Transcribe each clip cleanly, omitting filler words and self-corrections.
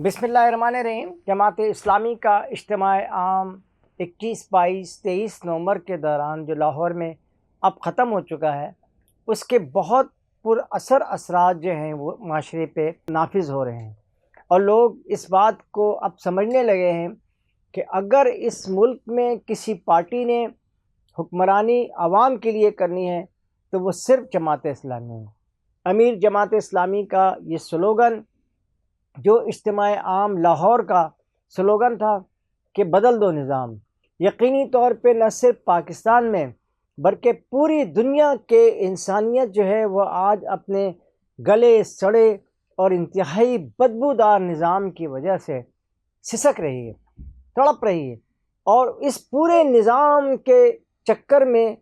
بسم اللہ الرحمن الرحیم۔ جماعت اسلامی کا اجتماع عام 21، 22، 23 نومبر کے دوران جو لاہور میں اب ختم ہو چکا ہے، اس کے بہت پر اثرات جو ہیں وہ معاشرے پہ نافذ ہو رہے ہیں، اور لوگ اس بات کو اب سمجھنے لگے ہیں کہ اگر اس ملک میں کسی پارٹی نے حکمرانی عوام کے لیے کرنی ہے تو وہ صرف جماعت اسلامی ہے۔ امیر جماعت اسلامی کا یہ سلوگن، جو اجتماع عام لاہور کا سلوگن تھا کہ بدل دو نظام، یقینی طور پہ نہ صرف پاکستان میں بلکہ پوری دنیا کے انسانیت جو ہے وہ آج اپنے گلے سڑے اور انتہائی بدبودار نظام کی وجہ سے سسک رہی ہے، تڑپ رہی ہے، اور اس پورے نظام کے چکر میں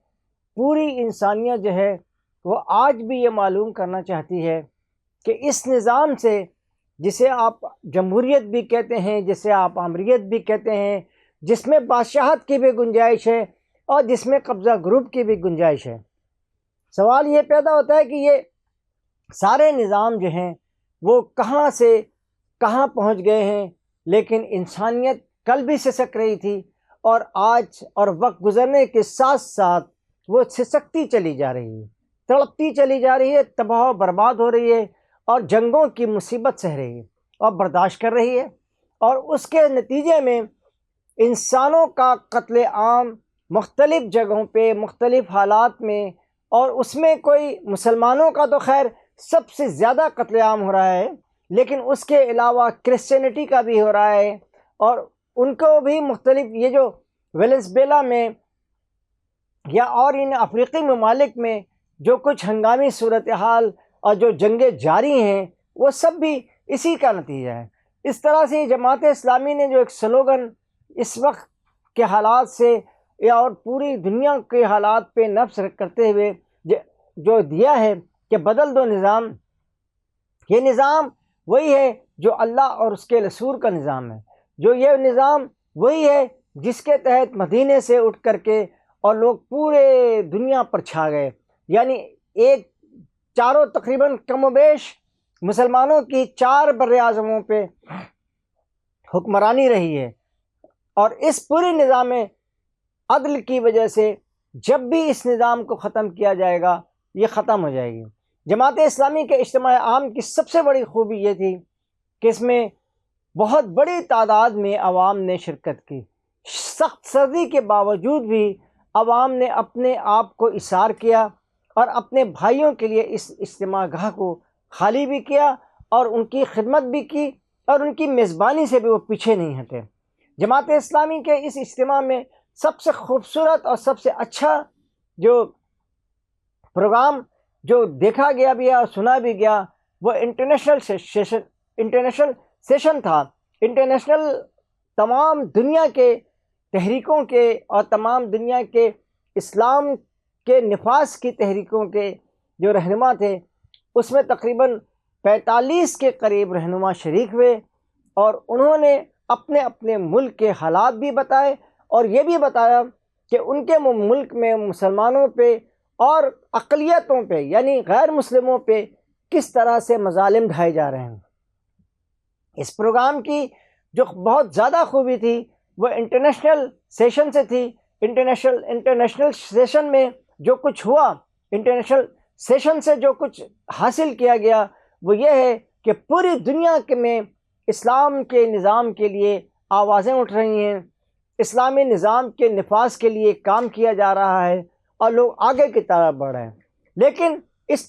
پوری انسانیت جو ہے وہ آج بھی یہ معلوم کرنا چاہتی ہے کہ اس نظام سے، جسے آپ جمہوریت بھی کہتے ہیں، جسے آپ آمریت بھی کہتے ہیں، جس میں بادشاہت کی بھی گنجائش ہے اور جس میں قبضہ گروپ کی بھی گنجائش ہے، سوال یہ پیدا ہوتا ہے کہ یہ سارے نظام جو ہیں وہ کہاں سے کہاں پہنچ گئے ہیں، لیکن انسانیت کل بھی سسک رہی تھی، اور آج اور وقت گزرنے کے ساتھ ساتھ وہ سسکتی چلی جا رہی ہے، تڑپتی چلی جا رہی ہے، تباہ و برباد ہو رہی ہے، اور جنگوں کی مصیبت سہ رہی ہے اور برداشت کر رہی ہے، اور اس کے نتیجے میں انسانوں کا قتل عام مختلف جگہوں پہ مختلف حالات میں، اور اس میں کوئی مسلمانوں کا تو خیر سب سے زیادہ قتل عام ہو رہا ہے، لیکن اس کے علاوہ کرسچینٹی کا بھی ہو رہا ہے، اور ان کو بھی مختلف، یہ جو ویلنزویلا میں یا اور ان افریقی ممالک میں جو کچھ ہنگامی صورتحال اور جو جنگیں جاری ہیں، وہ سب بھی اسی کا نتیجہ ہے۔ اس طرح سے جماعت اسلامی نے جو ایک سلوگن اس وقت کے حالات سے اور پوری دنیا کے حالات پہ نفس کرتے ہوئے جو دیا ہے کہ بدل دو نظام، یہ نظام وہی ہے جو اللہ اور اس کے رسول کا نظام ہے، جو یہ نظام وہی ہے جس کے تحت مدینے سے اٹھ کر کے اور لوگ پورے دنیا پر چھا گئے، یعنی ایک چاروں تقریباً کم و بیش مسلمانوں کی 4 بر اعظموں پہ حکمرانی رہی ہے، اور اس پوری نظام عدل کی وجہ سے جب بھی اس نظام کو ختم کیا جائے گا یہ ختم ہو جائے گی۔ جماعت اسلامی کے اجتماع عام کی سب سے بڑی خوبی یہ تھی کہ اس میں بہت بڑی تعداد میں عوام نے شرکت کی، سخت سردی کے باوجود بھی عوام نے اپنے آپ کو ایثار کیا اور اپنے بھائیوں کے لیے اس اجتماع گاہ کو خالی بھی کیا اور ان کی خدمت بھی کی، اور ان کی میزبانی سے بھی وہ پیچھے نہیں ہٹے۔ جماعت اسلامی کے اس اجتماع میں سب سے خوبصورت اور سب سے اچھا جو پروگرام جو دیکھا گیا بھی ہے اور سنا بھی گیا، وہ انٹرنیشنل سیشن تھا۔ انٹرنیشنل تمام دنیا کے تحریکوں کے اور تمام دنیا کے اسلام کے نفاذ کی تحریکوں کے جو رہنما تھے، اس میں تقریباً 45 کے قریب رہنما شریک ہوئے، اور انہوں نے اپنے اپنے ملک کے حالات بھی بتائے، اور یہ بھی بتایا کہ ان کے ملک میں مسلمانوں پہ اور اقلیتوں پہ یعنی غیر مسلموں پہ کس طرح سے مظالم ڈھائے جا رہے ہیں۔ اس پروگرام کی جو بہت زیادہ خوبی تھی وہ انٹرنیشنل سیشن سے تھی۔ انٹرنیشنل سیشن میں جو کچھ ہوا، انٹرنیشنل سیشن سے جو کچھ حاصل کیا گیا، وہ یہ ہے کہ پوری دنیا میں اسلام کے نظام کے لیے آوازیں اٹھ رہی ہیں، اسلامی نظام کے نفاذ کے لیے کام کیا جا رہا ہے، اور لوگ آگے کی طرف بڑھ رہے ہیں۔ لیکن اس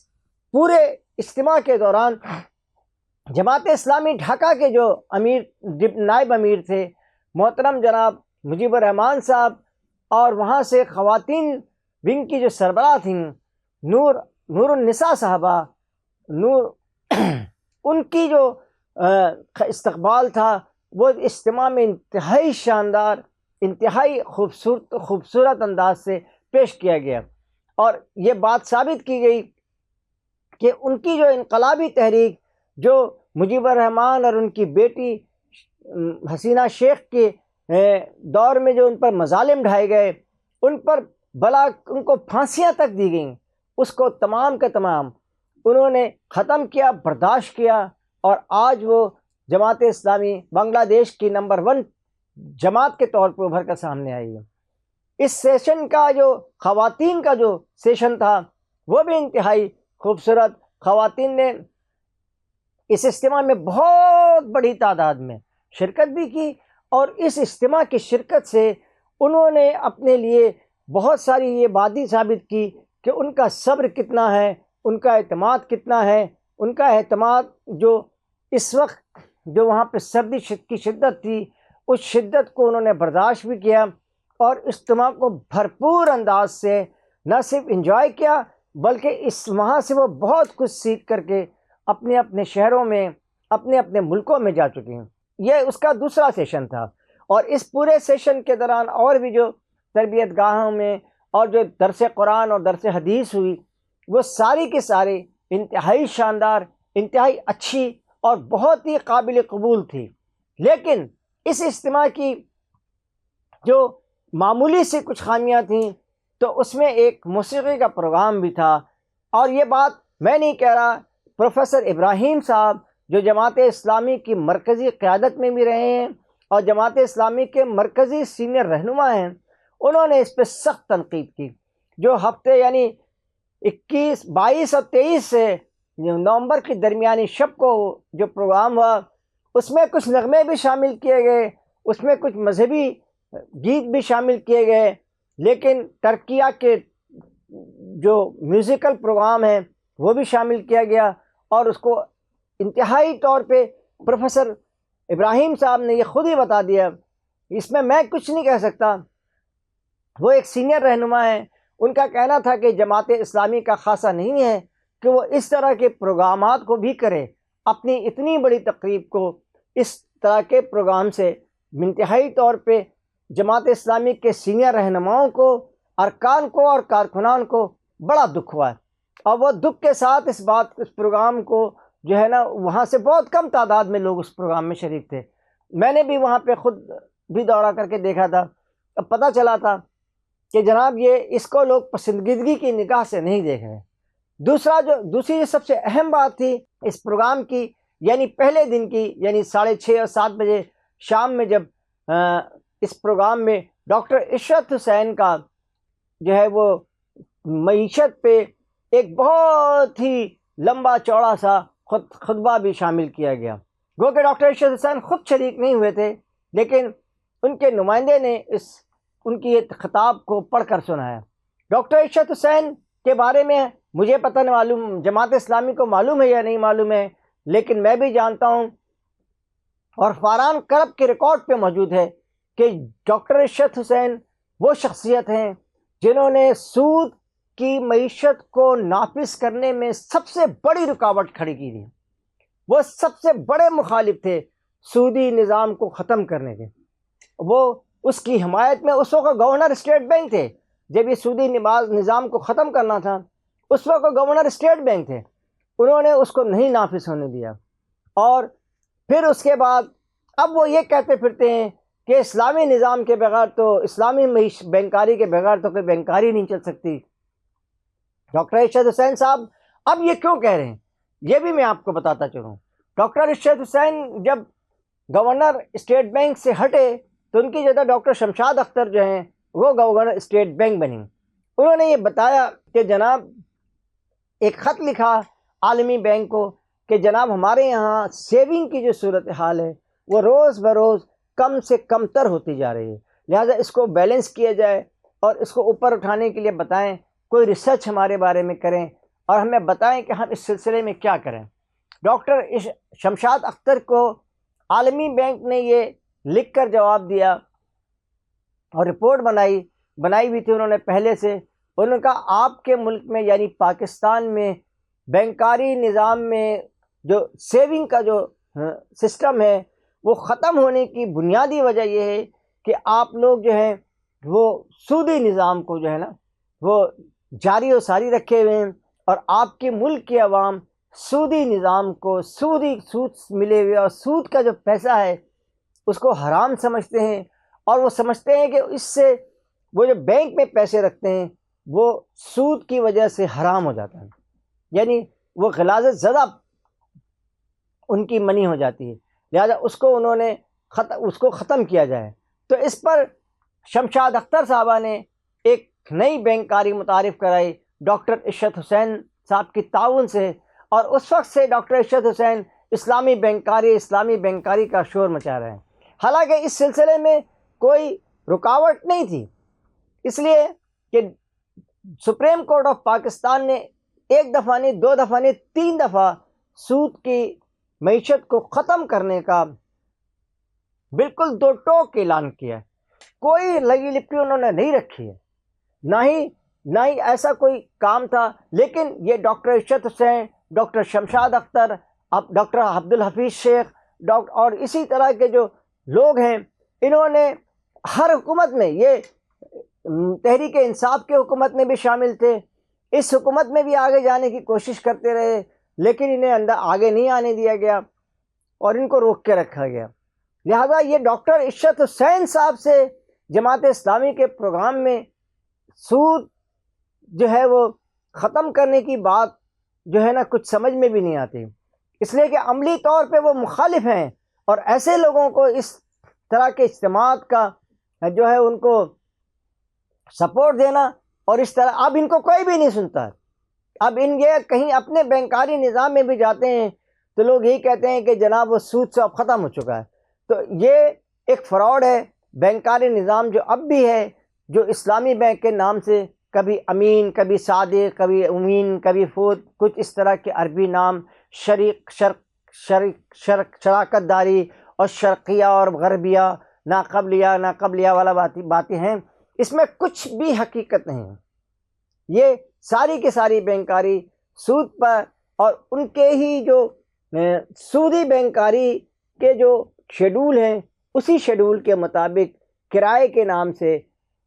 پورے اجتماع کے دوران جماعت اسلامی ڈھاکہ کے جو نائب امیر تھے محترم جناب مجیب الرحمان صاحب، اور وہاں سے خواتین ونگ کی جو سربراہ تھیں نور النساء صاحبہ، ان کی جو استقبال تھا وہ اجتماع میں انتہائی شاندار، انتہائی خوبصورت انداز سے پیش کیا گیا، اور یہ بات ثابت کی گئی کہ ان کی جو انقلابی تحریک، جو مجیب الرحمان اور ان کی بیٹی حسینہ شیخ کے دور میں جو ان پر مظالم ڈھائے گئے، ان پر ان کو پھانسیاں تک دی گئیں، اس کو تمام کے تمام انہوں نے ختم کیا، برداشت کیا، اور آج وہ جماعت اسلامی بنگلہ دیش کی نمبر 1 جماعت کے طور پہ ابھر کر سامنے آئی ہے۔ اس سیشن کا جو خواتین کا جو سیشن تھا وہ بھی انتہائی خوبصورت، خواتین نے اس اجتماع میں بہت بڑی تعداد میں شرکت بھی کی، اور اس اجتماع کی شرکت سے انہوں نے اپنے لیے بہت ساری یہ باتیں ثابت کی کہ ان کا صبر کتنا ہے، ان کا اعتماد کتنا ہے۔ ان کا اعتماد جو اس وقت جو وہاں پہ سردی کی شدت تھی، اس شدت کو انہوں نے برداشت بھی کیا، اور اجتماع کو بھرپور انداز سے نہ صرف انجوائے کیا بلکہ وہاں سے وہ بہت کچھ سیکھ کر کے اپنے اپنے شہروں میں، اپنے اپنے ملکوں میں جا چکے ہیں۔ یہ اس کا دوسرا سیشن تھا، اور اس پورے سیشن کے دوران اور بھی جو تربیت گاہوں میں اور جو درس قرآن اور درس حدیث ہوئی، وہ ساری کے سارے انتہائی شاندار، انتہائی اچھی اور بہت ہی قابل قبول تھی۔ لیکن اس اجتماع کی جو معمولی سے کچھ خامیاں تھیں، تو اس میں ایک موسیقی کا پروگرام بھی تھا، اور یہ بات میں نہیں کہہ رہا، پروفیسر ابراہیم صاحب جو جماعت اسلامی کی مرکزی قیادت میں بھی رہے ہیں اور جماعت اسلامی کے مرکزی سینئر رہنما ہیں، انہوں نے اس پہ سخت تنقید کی۔ جو ہفتے یعنی 21، 22 اور 23 سے نومبر کی درمیانی شب کو جو پروگرام ہوا، اس میں کچھ نغمے بھی شامل کیے گئے، اس میں کچھ مذہبی گیت بھی شامل کیے گئے، لیکن ترکیہ کے جو میوزیکل پروگرام ہیں وہ بھی شامل کیا گیا، اور اس کو انتہائی طور پہ پروفیسر ابراہیم صاحب نے یہ خود ہی بتا دیا، اس میں کچھ نہیں کہہ سکتا، وہ ایک سینئر رہنما ہیں، ان کا کہنا تھا کہ جماعت اسلامی کا خاصہ نہیں ہے کہ وہ اس طرح کے پروگرامات کو بھی کرے، اپنی اتنی بڑی تقریب کو اس طرح کے پروگرام سے انتہائی طور پہ جماعت اسلامی کے سینئر رہنماؤں کو، ارکان کو اور کارکنان کو بڑا دکھ ہوا ہے، اور وہ دکھ کے ساتھ اس پروگرام کو جو ہے نا، وہاں سے بہت کم تعداد میں لوگ اس پروگرام میں شریک تھے۔ میں نے بھی وہاں پہ خود بھی دورہ کر کے دیکھا تھا، اب پتہ چلا تھا کہ جناب اس کو لوگ پسندیدگی کی نگاہ سے نہیں دیکھ رہے۔ دوسری جو سب سے اہم بات تھی اس پروگرام کی، یعنی پہلے دن کی، یعنی 6:30 اور 7 بجے شام میں جب اس پروگرام میں ڈاکٹر عشرت حسین کا جو ہے وہ معیشت پہ ایک بہت ہی لمبا چوڑا سا خطبہ بھی شامل کیا گیا۔ گو کہ ڈاکٹر عشرت حسین خود شریک نہیں ہوئے تھے، لیکن ان کے نمائندے نے ان کی خطاب کو پڑھ کر سنایا۔ ڈاکٹر عشرت حسین کے بارے میں مجھے پتہ نہیں معلوم، جماعت اسلامی کو معلوم ہے یا نہیں معلوم ہے، لیکن میں بھی جانتا ہوں اور فاران کرب کے ریکارڈ پہ موجود ہے کہ ڈاکٹر عشرت حسین وہ شخصیت ہیں جنہوں نے سود کی معیشت کو نافذ کرنے میں سب سے بڑی رکاوٹ کھڑی کی تھی۔ وہ سب سے بڑے مخالف تھے سودی نظام کو ختم کرنے کے۔ وہ اس کی حمایت میں اس وقت گورنر اسٹیٹ بینک تھے، جب یہ سودی نظام کو ختم کرنا تھا اس وقت گورنر اسٹیٹ بینک تھے، انہوں نے اس کو نہیں نافذ ہونے دیا۔ اور پھر اس کے بعد اب وہ یہ کہتے پھرتے ہیں کہ اسلامی نظام کے بغیر تو، اسلامی بینکاری کے بغیر تو کوئی بینکاری نہیں چل سکتی۔ ڈاکٹر عشرت حسین صاحب اب یہ کیوں کہہ رہے ہیں، یہ بھی میں آپ کو بتاتا چلوں۔ ڈاکٹر عشرت حسین جب گورنر اسٹیٹ بینک سے ہٹے تو ان کی جگہ ڈاکٹر شمشاد اختر جو ہیں وہ گورنر اسٹیٹ بینک بنی۔ انہوں نے یہ بتایا کہ جناب ایک خط لکھا عالمی بینک کو کہ جناب ہمارے یہاں سیونگ کی جو صورتحال ہے وہ روز بروز کم سے کم تر ہوتی جا رہی ہے، لہٰذا اس کو بیلنس کیا جائے اور اس کو اوپر اٹھانے کے لیے بتائیں، کوئی ریسرچ ہمارے بارے میں کریں اور ہمیں بتائیں کہ ہم اس سلسلے میں کیا کریں۔ ڈاکٹر شمشاد اختر کو عالمی بینک نے یہ لکھ کر جواب دیا اور رپورٹ بنائی ہوئی تھی انہوں نے پہلے سے۔ انہوں نے کہا آپ کے ملک میں یعنی پاکستان میں بینکاری نظام میں جو سیونگ کا جو سسٹم ہے وہ ختم ہونے کی بنیادی وجہ یہ ہے کہ آپ لوگ جو ہیں وہ سودی نظام کو جو ہے نا وہ جاری و ساری رکھے ہوئے ہیں، اور آپ کے ملک کے عوام سودی نظام کو، سود ملے ہوئے اور سود کا جو پیسہ ہے اس کو حرام سمجھتے ہیں، اور وہ سمجھتے ہیں کہ اس سے وہ جو بینک میں پیسے رکھتے ہیں وہ سود کی وجہ سے حرام ہو جاتا ہے، یعنی وہ غلاظت زدہ ان کی منی ہو جاتی ہے۔ لہذا اس کو انہوں نے اس کو ختم کیا جائے۔ تو اس پر شمشاد اختر صاحبہ نے ایک نئی بینکاری متعارف کرائی ڈاکٹر عشرت حسین صاحب کی تعاون سے، اور اس وقت سے ڈاکٹر عشرت حسین اسلامی بینکاری کا شور مچا رہے ہیں۔ حالانکہ اس سلسلے میں کوئی رکاوٹ نہیں تھی، اس لیے کہ سپریم کورٹ آف پاکستان نے ایک دفعہ نہیں، دو دفعہ نہیں، 3 دفعہ سود کی معیشت کو ختم کرنے کا بالکل دو ٹوک اعلان کیا ہے۔ کوئی لگی لپٹی انہوں نے نہیں رکھی ہے، نہ ہی ایسا کوئی کام تھا۔ لیکن یہ ڈاکٹر عشرت حسین، ڈاکٹر شمشاد اختر، ڈاکٹر عبدالحفیظ شیخ اور اسی طرح کے جو لوگ ہیں، انہوں نے ہر حکومت میں، یہ تحریک انصاف کے حکومت میں بھی شامل تھے، اس حکومت میں بھی آگے جانے کی کوشش کرتے رہے، لیکن انہیں اندر آگے نہیں آنے دیا گیا اور ان کو روک کے رکھا گیا۔ لہذا یہ ڈاکٹر عشرت حسین صاحب سے جماعت اسلامی کے پروگرام میں سود جو ہے وہ ختم کرنے کی بات جو ہے نا کچھ سمجھ میں بھی نہیں آتی، اس لیے کہ عملی طور پہ وہ مخالف ہیں، اور ایسے لوگوں کو اس طرح کے اجتماعات کا جو ہے ان کو سپورٹ دینا، اور اس طرح اب ان کو کوئی بھی نہیں سنتا۔ اب یہ کہیں اپنے بینکاری نظام میں بھی جاتے ہیں تو لوگ یہی کہتے ہیں کہ جناب وہ سود سے اب ختم ہو چکا ہے۔ تو یہ ایک فراڈ ہے۔ بینکاری نظام جو اب بھی ہے، جو اسلامی بینک کے نام سے کبھی امین، کبھی صادق، کبھی امین، کبھی فوت، کچھ اس طرح کے عربی نام، شراکت داری اور شرقیہ اور غربیہ، ناقبلیہ والا باتیں ہیں، اس میں کچھ بھی حقیقت نہیں ہے۔ یہ ساری کی ساری بینکاری سود پر، اور ان کے ہی جو سودی بینکاری کے جو شیڈول ہیں، اسی شیڈول کے مطابق کرائے کے نام سے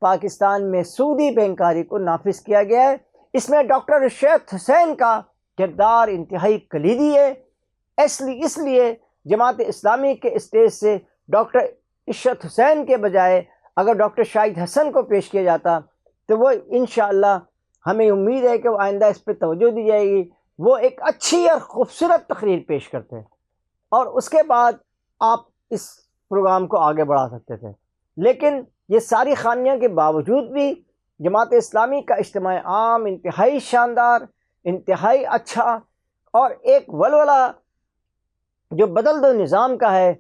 پاکستان میں سودی بینکاری کو نافذ کیا گیا ہے۔ اس میں ڈاکٹر عشرت حسین کا کردار انتہائی کلیدی ہے۔ اس لیے جماعت اسلامی کے اسٹیج سے ڈاکٹر عشرت حسین کے بجائے اگر ڈاکٹر شاہد حسن کو پیش کیا جاتا تو وہ انشاءاللہ ہمیں امید ہے کہ وہ آئندہ اس پہ توجہ دی جائے گی۔ وہ ایک اچھی اور خوبصورت تقریر پیش کرتے ہیں، اور اس کے بعد آپ اس پروگرام کو آگے بڑھا سکتے تھے۔ لیکن یہ ساری خامیوں کے باوجود بھی جماعت اسلامی کا اجتماع عام انتہائی شاندار، انتہائی اچھا، اور ایک ولولہ جو بدل دو نظام کا ہے،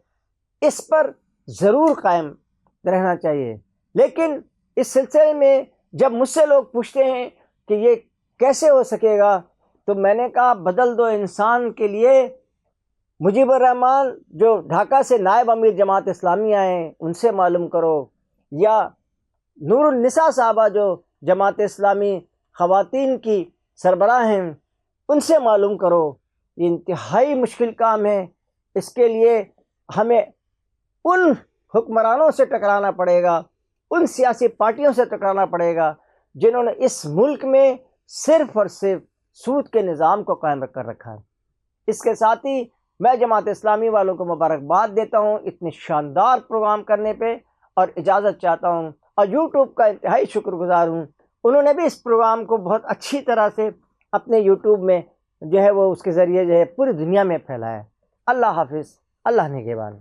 اس پر ضرور قائم رہنا چاہیے۔ لیکن اس سلسلے میں جب مجھ سے لوگ پوچھتے ہیں کہ یہ کیسے ہو سکے گا، تو میں نے کہا بدل دو انسان کے لیے مجیب الرحمان جو ڈھاکہ سے نائب امیر جماعت اسلامی آئے ہیں ان سے معلوم کرو، یا نور النساء صاحبہ جو جماعت اسلامی خواتین کی سربراہ ہیں ان سے معلوم کرو۔ یہ انتہائی مشکل کام ہے، اس کے لیے ہمیں ان حکمرانوں سے ٹکرانا پڑے گا، ان سیاسی پارٹیوں سے ٹکرانا پڑے گا جنہوں نے اس ملک میں صرف اور صرف سود کے نظام کو قائم کر رکھا ہے۔ اس کے ساتھ ہی میں جماعت اسلامی والوں کو مبارکباد دیتا ہوں اتنے شاندار پروگرام کرنے پہ، اور اجازت چاہتا ہوں، اور یوٹیوب کا انتہائی شکر گزار ہوں، انہوں نے بھی اس پروگرام کو بہت اچھی طرح سے اپنے یوٹیوب میں جو ہے وہ اس کے ذریعے جو ہے پوری دنیا میں پھیلایا ہے۔ اللہ حافظ، اللہ نگہبان۔